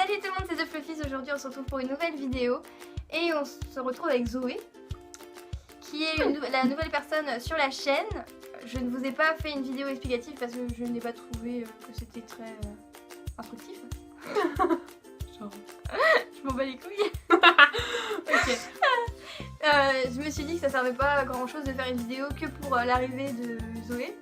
Salut tout le monde, c'est The Fluffies. Aujourd'hui on se retrouve pour une nouvelle vidéo et on se retrouve avec Zoé qui est la nouvelle personne sur la chaîne. Je ne vous ai pas fait une vidéo explicative parce que je n'ai pas trouvé que c'était très instructif. Genre. Je m'en bats les couilles. Ok. Je me suis dit que ça servait pas à grand chose de faire une vidéo que pour l'arrivée de Zoé.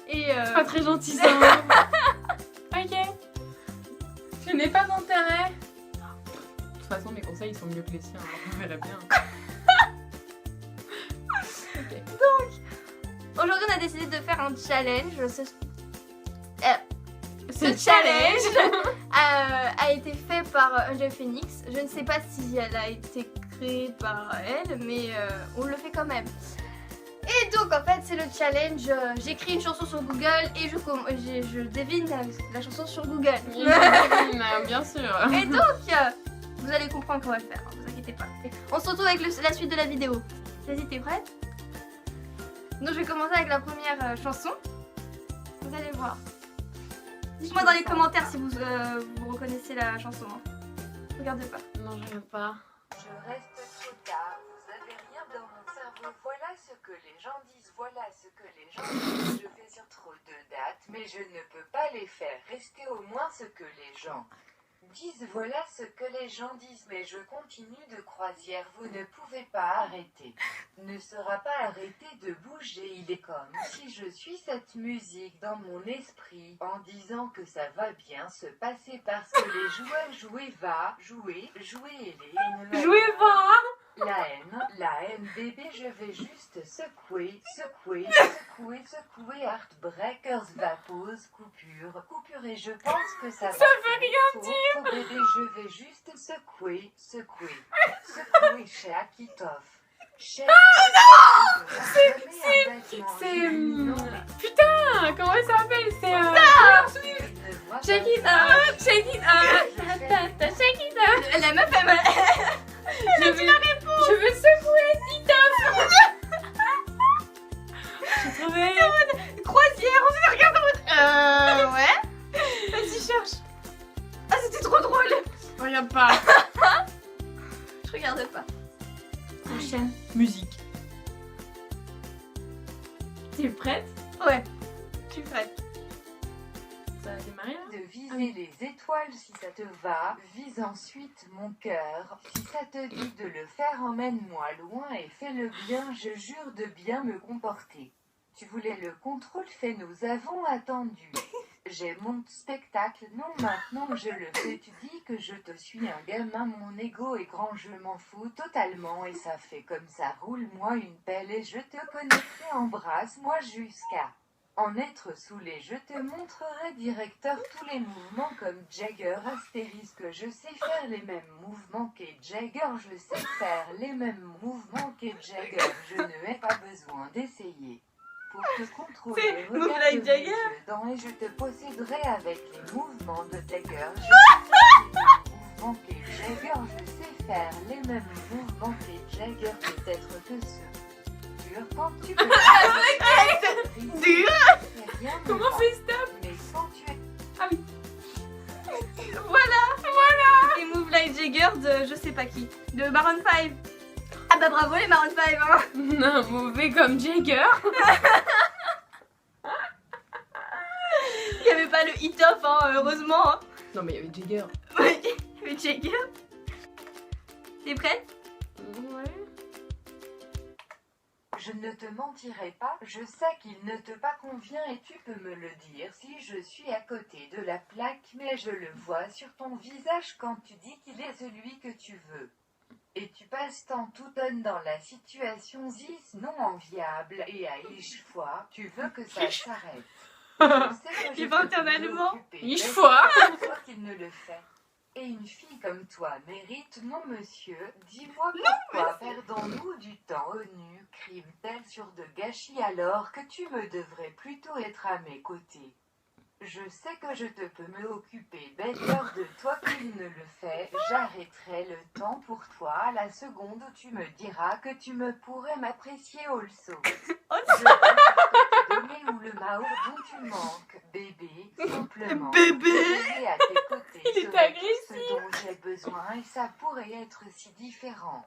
Et C'est pas très gentil ça. Hein. Ok. Je n'ai pas d'intérêt. De toute façon, mes conseils sont mieux que les siens. Alors vous verrez bien. Ok. aujourd'hui on a décidé de faire un challenge. Ce challenge a été fait par Angel Phoenix. Je ne sais pas si elle a été créée par elle, mais on le fait quand même. Et donc en fait c'est le challenge, j'écris une chanson sur Google et je devine la chanson sur Google. Bien sûr. Et donc vous allez comprendre comment on va le faire, hein, vous inquiétez pas. On se retrouve avec la suite de la vidéo. Vas-y, t'es prête? Donc je vais commencer avec la première chanson. Vous allez voir. Dites-moi dans les commentaires si vous reconnaissez la chanson. Hein. Regardez pas. Non, je regarde pas. Je reste trop tard, vous avez rien dans mon cerveau. Voilà ce que les gens disent, voilà ce que les gens disent. Je vais sur trop de dates, mais je ne peux pas les faire rester au moins ce que les gens disent. Voilà ce que les gens disent, mais je continue de croisière. Vous ne pouvez pas arrêter. Ne sera pas arrêté de bouger. Il est comme si je suis cette musique dans mon esprit en disant que ça va bien se passer parce que les joueurs jouer va jouer et les haines Jouez pas. la haine bébé, je vais juste secouer, Heartbreakers va pause, coupure et je pense que ça va. Ça veut rien dire. Faux bébé, je vais juste secouer, shake it off. Putain, comment elle s'appelle? C'est Shake it up, shake it up, shake it up. La meuf elle m'a... Je veux secouer it up. J'ai trouvé. Croisière, on se regarde en mode... ouais. Vas-y, cherche. Ah, c'était trop drôle. Regarde pas. Je regarde pas. Prochaine musique. T'es prête? Ouais, je suis prête. Ça a démarré là? De viser les étoiles si ça te va, vise ensuite mon cœur. Si ça te dit de le faire, emmène-moi loin et fais-le bien, je jure de bien me comporter. Tu voulais le contrôle fait, nous avons attendu. J'ai mon spectacle, non maintenant je le fais. Tu dis que je te suis un gamin, mon ego est grand, je m'en fous totalement. Et ça fait comme ça, roule-moi une pelle et je te connecterai, embrasse-moi jusqu'à en être saoulé. Je te montrerai directeur tous les mouvements comme Jagger, astérisque. Je sais faire les mêmes mouvements qu'est Jagger, je sais faire les mêmes mouvements qu'est Jagger. Je n'ai pas besoin d'essayer. Pour te contrôler, C'est Move regarde Like mes Jagger. yeux dans et je te posséderai avec les mouvements de Jagger. Je sais faire les mêmes mouvements qu'est Jagger. Je sais faire les mêmes mouvements qu'est Jagger. Peut-être que ce dur quand tu peux. Dur. Comment on fait stop? Mais quand tu es Voilà. Et Move Like Jagger de je sais pas qui. De Maroon 5. Ah bah bravo les Maroon 5 hein. Non, mauvais comme Jagger. Il n'y avait pas le hit off hein, heureusement. Hein. Non, mais il y avait Jagger. Mais Jagger. T'es prête? Ouais. Je ne te mentirai pas, je sais qu'il ne te pas convient et tu peux me le dire si je suis à côté de la plaque, mais je le vois sur ton visage quand tu dis qu'il est celui que tu veux. Et tu passes tant tout donne dans la situation zis non enviable et à iche fois, tu veux que ça s'arrête. Je sais que je Il va peux te allemand. m'occuper, Iche mais fois. c'est toi qu'il ne le fait. Et une fille comme toi mérite, non monsieur, dis-moi pourquoi perdons-nous du temps au nu, crime tel sur de gâchis alors que tu me devrais plutôt être à mes côtés. Je sais que je te peux me occuper better de toi qu'il ne le fait, j'arrêterai le temps pour toi à la seconde où tu me diras que tu me pourrais m'apprécier also. Je veux te donner ou le maour dont tu manques, bébé, simplement. Bébé. Bébé à tes côtés. besoin et ça pourrait être si différent.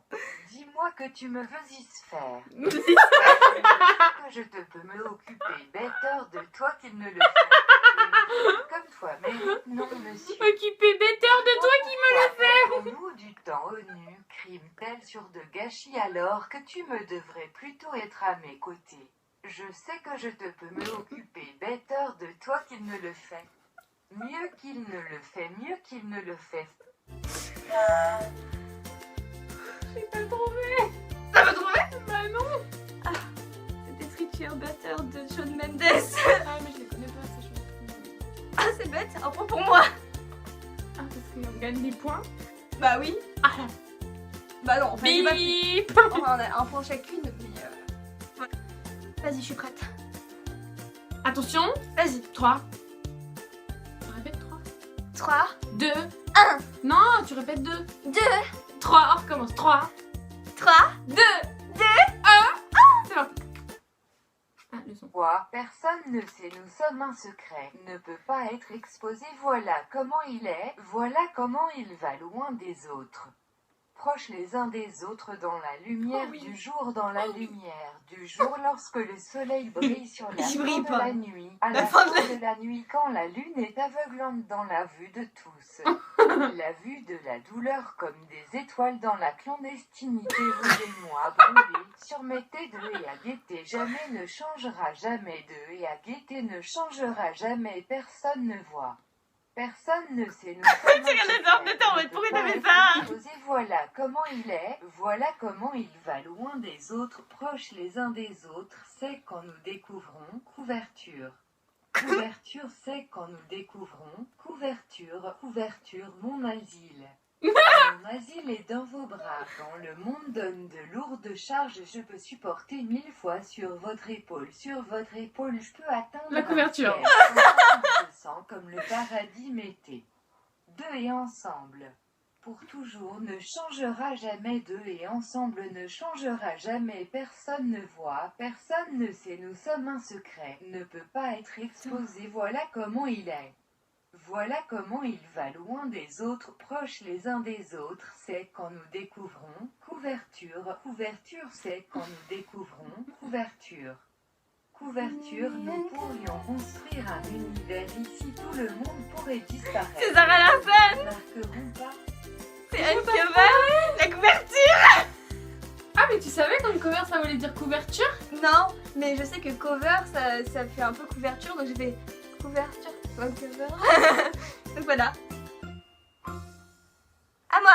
Dis-moi que tu me veux y se faire. Que je te peux me occuper better de toi qu'il ne le fait. Comme toi, mais non, monsieur. Occupé better de toi qui me le fait. Nous du temps ONU, crime tel sur de gâchis alors que tu me devrais plutôt être à mes côtés. Je sais que je te peux me occuper better de toi qu'il ne le fait. Mieux qu'il ne le fait, mieux qu'il ne le fait. J'ai pas trouvé. T'as pas trouvé? Bah non. C'était Treat Your Better de Shawn Mendes. Ah mais je les connais pas ces choses. Ah, c'est bête, un point pour moi. Ah parce qu'on gagne des points. Bah oui. Ah Bah non, enfin, j'ai pas- bip. enfin, on a un point chacune, mais voilà. Vas-y, je suis prête. Attention. Vas-y. 3. Tu répètes 3. 3, 2. 1, Non, tu répètes 2. 2, 3. On recommence. 3. 3, 2. 2, 1. C'est parti. Ah, le son. Quoi? Personne ne sait, nous sommes un secret. Ne peut pas être exposé, voilà comment il est, voilà comment il va loin des autres. Proches les uns des autres dans la lumière Oh oui. du jour, dans la lumière du jour, lorsque le soleil brille sur la Il fin brille de pas. la nuit, à La la fin fin de de la nuit, quand la lune est aveuglante dans la vue de tous. La vue de la douleur comme des étoiles dans la clandestinité, vous et moi brûlés, sur mes T2 et à guetter, jamais ne changera, jamais de et à guetter ne changera, jamais, personne ne voit. Personne ne sait, nous sommes Tu regardes les ordres de temps, mais pourquoi t'as fait ça? exposé, voilà comment il est, voilà comment il va loin des autres, proches les uns des autres, c'est quand nous découvrons, couverture. Couverture, c'est quand nous découvrons, couverture, couverture, mon asile. Mon asile est dans vos bras, quand le monde donne de lourdes charges, je peux supporter 1000 fois sur votre épaule, je peux atteindre La couverture. un ciel. Ensemble, je sens comme le paradis m'était. Deux et ensemble. Pour toujours ne changera jamais, deux et ensemble ne changera jamais, personne ne voit, personne ne sait, nous sommes un secret, ne peut pas être exposé, voilà comment il est. Voilà comment il va loin des autres, proches les uns des autres, c'est quand nous découvrons, couverture, couverture, c'est quand nous découvrons, couverture. Couverture, nous pourrions construire un univers ici, tout le monde pourrait disparaître. C'est Zara Larsson. Nous ne marquerons pas. C'est Uncover. La couverture. Ah mais tu savais qu'en cover ça voulait dire couverture? Non, mais je sais que cover, ça fait un peu couverture, donc j'ai fait couverture, Uncover. Donc voilà. À moi.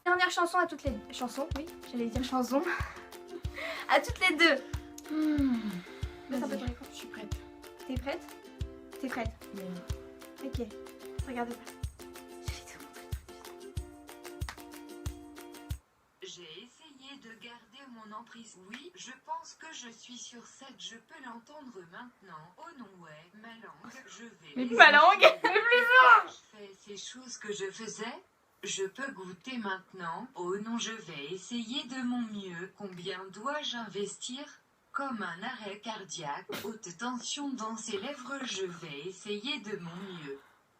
Dernière chanson à toutes les... Chanson, oui, j'allais dire chanson. À toutes les deux. Laisse un peu ton Vas-y, écran. je suis prête. T'es prête? T'es prête? Ok. Regarde pas. Je vais te montrer. J'ai essayé de garder mon emprise. Oui, je pense que je suis sur 7. Je peux l'entendre maintenant. Oh non, ouais, ma langue. Je vais. Mais les ma langue, langue, mais plus Je fais ces choses que je faisais. Je peux goûter maintenant. Oh non, je vais essayer de mon mieux. Combien dois-je investir? Comme un arrêt cardiaque, haute tension dans ses lèvres, je vais essayer de mon mieux.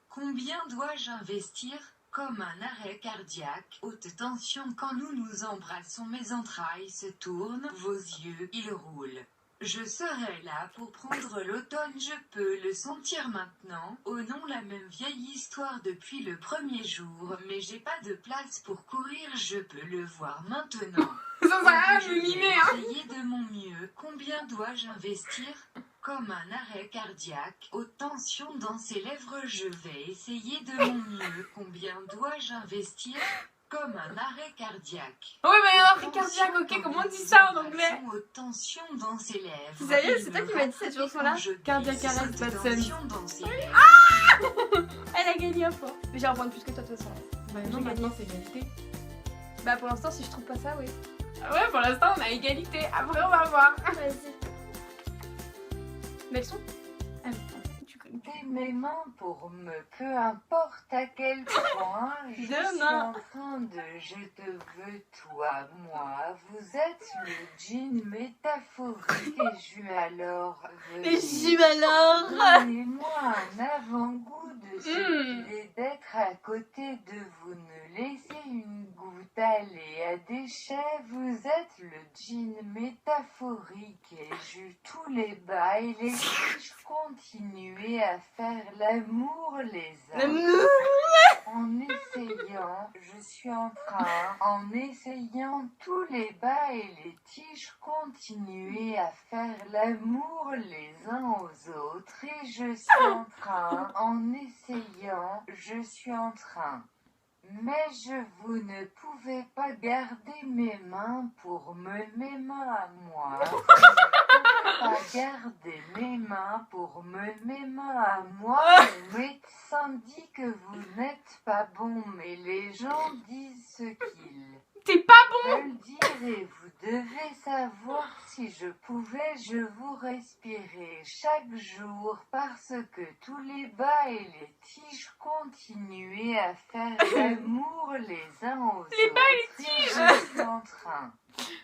Combien dois-je investir? Comme un arrêt cardiaque, haute tension quand nous nous embrassons, mes entrailles se tournent, vos yeux, ils roulent. Je serai là pour prendre l'automne, je peux le sentir maintenant. Oh non, la même vieille histoire depuis le premier jour, mais j'ai pas de place pour courir, je peux le voir maintenant. Ça sert à rien de Je me vais mimer hein. essayer de mon mieux. Combien dois-je investir? Comme un arrêt cardiaque, haute tension dans ses lèvres, je vais essayer de mon mieux. Combien dois-je investir? Comme un arrêt cardiaque. Ouais mais alors cardiaque, ok, comment on dit ça en anglais? Haute tension dans ses lèvres. C'est sérieux, c'est toi qui m'as dit cette chanson-là? Cardiac arrest, Haute bad tension sense. dans ses lèvres. Elle a gagné un point. Mais j'ai un point de plus que toi de toute façon. Bah non, maintenant c'est égalité. Bah pour l'instant, si je trouve pas ça, oui. Ah ouais, pour l'instant on a égalité, après on va voir. Vas-y. Mais elles sont... Ah oui, tu connais. T'es mes mains pour me, peu importe à quel point, je suis Demain. en train de, je te veux toi, moi, vous êtes le djinn métaphorique et je alors Et j'y alors. Donnez-moi un avant-goût de ce qu'il est d'être être à côté de vous, ne laissez une goutte aller à déchets. Vous êtes le djinn métaphorique et j'eus tous les bas et les tiges. Continuez à faire l'amour les uns. En essayant, je suis en train, en essayant tous les bas et les tiges, continuez à faire l'amour les uns aux autres. Et je suis en train, en essayant, je suis en train. Mais vous ne pouvez pas garder mes mains pour mes mains à moi. Vous ne pouvez pas garder mes mains pour mes mains à moi. Le médecin dit que vous n'êtes pas bon, mais les gens disent ce qu'ils T'es pas bon. veulent dire et vous devez savoir. Si je pouvais, je vous respirais chaque jour parce que tous les bas et les tiges continuaient à faire l'amour les uns aux autres. Les bas et les tiges. Je suis en train.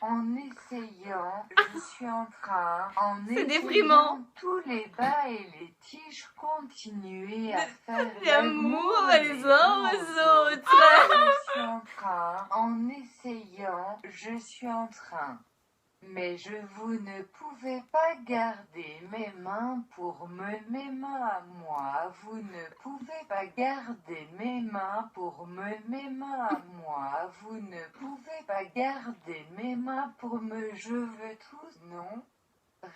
En essayant, je suis en train, en C'est essayant, déprimant. tous les bas et les tiges continuaient à faire L'amour l'amour les uns aux autres. Je suis en train, en essayant, je suis en train. Mais vous ne pouvez pas garder mes mains pour mes mains à moi. Vous ne pouvez pas garder mes mains pour mes mains à moi. Vous ne pouvez pas garder mes mains pour je veux tous. Non.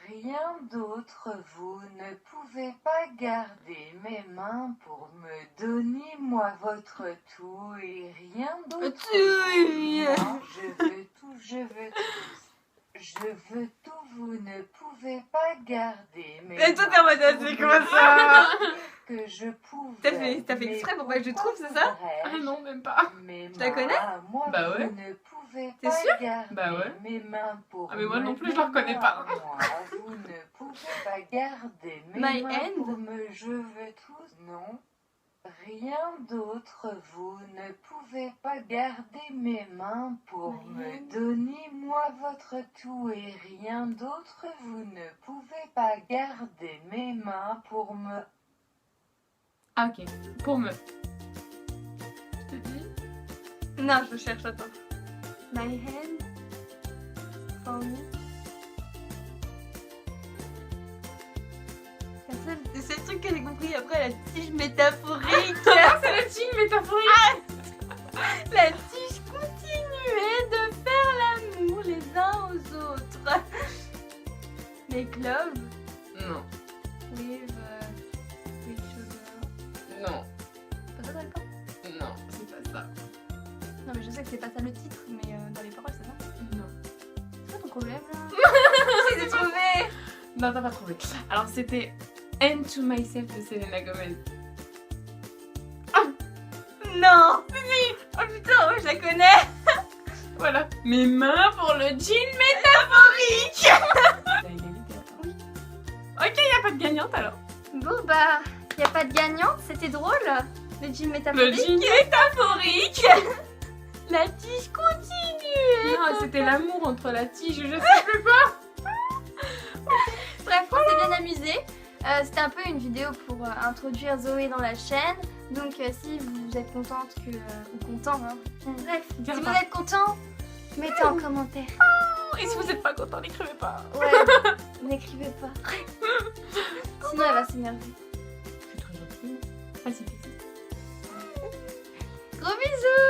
Rien d'autre, vous ne pouvez pas garder mes mains pour me donner moi votre tout et rien d'autre. Non, je veux tout, je veux tous. Je veux tout, vous ne pouvez pas garder mes Et toi, t'es en mode, mains c'est pour quoi me ça? donner que je pouvais. T'as fait Mais exprès pour pas que je trouve, c'est ça? pourquoi Ah devrais-je non, même pas. mes Tu la connais? mains, moi, Bah ouais. vous ne pouvez T'es pas sûr? garder Bah ouais. mes mains pour Ah mais moi non me plus, je la reconnais mains pas. à moi. Vous ne pouvez pas garder mes My mains hand? pour je veux tous. Non. Rien d'autre, vous ne pouvez pas garder mes mains pour My me hand? donner moi votre tout et rien d'autre, vous ne pouvez pas garder mes mains pour me... Ah ok, pour me. Je te dis. Non, je cherche, attends. My hand for me. C'est le truc que j'ai compris après, la tige métaphorique. C'est le team métaphorique. La tige continuait de faire l'amour les uns aux autres. Les clubs Non, with sugar. non, Pas ça, d'accord? non, c'est pas ça. Non, mais je sais que c'est pas ça le titre, mais dans les paroles, c'est ça. Non. C'est quoi ton problème là? J'ai de trouver. Non, t'as pas trouvé. Alors c'était End to Myself de Selena Gomez. Non. Oh putain, ouais, je la connais. Voilà. Mes mains pour le jean métaphorique. T'as égalité, attends. Oui. Ok, y a pas de gagnante alors. Bon bah, y a pas de gagnante, c'était drôle. Le jean Le métaphorique. jean métaphorique. La tige continue. Non, c'était l'amour entre la tige, je sais plus quoi. Bref, on s'est bien amusé. C'était un peu une vidéo pour introduire Zoé dans la chaîne. Donc si vous êtes contente ou content, hein. Bref, Bien si vous pas. êtes content, mettez en commentaire. Et si vous êtes pas content, n'écrivez pas. Ouais, n'écrivez pas. Sinon elle va s'énerver. C'est très gentil. Vas-y, vas-y. Gros bisous.